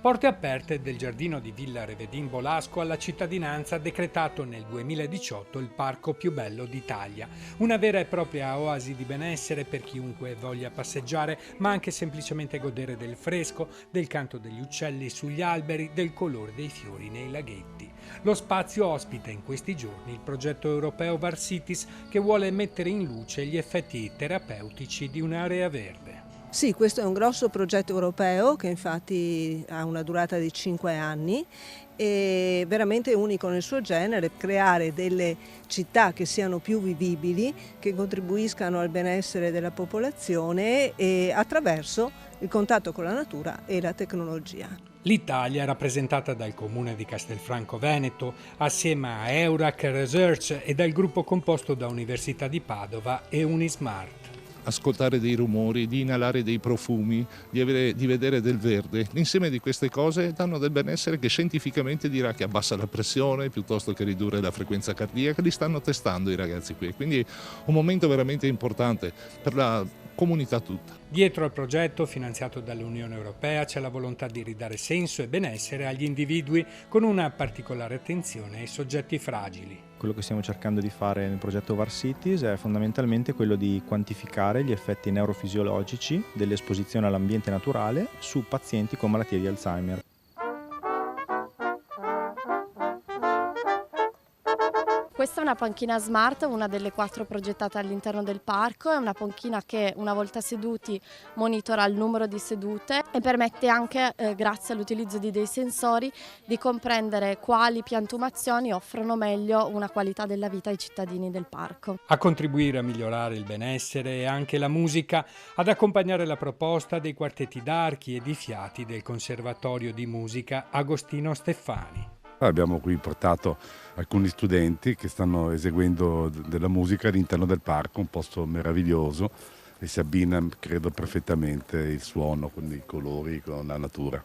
Porte aperte del giardino di Villa Revedin Bolasco alla cittadinanza, decretato nel 2018 il parco più bello d'Italia. Una vera e propria oasi di benessere per chiunque voglia passeggiare, ma anche semplicemente godere del fresco, del canto degli uccelli sugli alberi, del colore dei fiori nei laghetti. Lo spazio ospita in questi giorni il progetto europeo Var Cities, che vuole mettere in luce gli effetti terapeutici di un'area verde. Sì, questo è un grosso progetto europeo che infatti ha una durata di 5 anni e veramente unico nel suo genere, creare delle città che siano più vivibili, che contribuiscano al benessere della popolazione e attraverso il contatto con la natura e la tecnologia. L'Italia è rappresentata dal comune di Castelfranco Veneto, assieme a Eurac Research e dal gruppo composto da Università di Padova e Unismart. Ascoltare dei rumori, di inalare dei profumi, di vedere del verde. L'insieme di queste cose danno del benessere che scientificamente dirà che abbassa la pressione piuttosto che ridurre la frequenza cardiaca. Li stanno testando i ragazzi qui, quindi un momento veramente importante per la comunità tutta. Dietro al progetto, finanziato dall'Unione Europea, c'è la volontà di ridare senso e benessere agli individui con una particolare attenzione ai soggetti fragili. Quello che stiamo cercando di fare nel progetto Var Cities è fondamentalmente quello di quantificare gli effetti neurofisiologici dell'esposizione all'ambiente naturale su pazienti con malattie di Alzheimer. Questa è una panchina smart, una delle 4 progettate all'interno del parco. È una panchina che una volta seduti monitora il numero di sedute e permette anche, grazie all'utilizzo di dei sensori, di comprendere quali piantumazioni offrono meglio una qualità della vita ai cittadini del parco. A contribuire a migliorare il benessere e anche la musica, ad accompagnare la proposta dei quartetti d'archi e di fiati del Conservatorio di Musica Agostino Steffani. Abbiamo qui portato alcuni studenti che stanno eseguendo della musica all'interno del parco, un posto meraviglioso e si abbina, credo, perfettamente il suono con i colori, con la natura.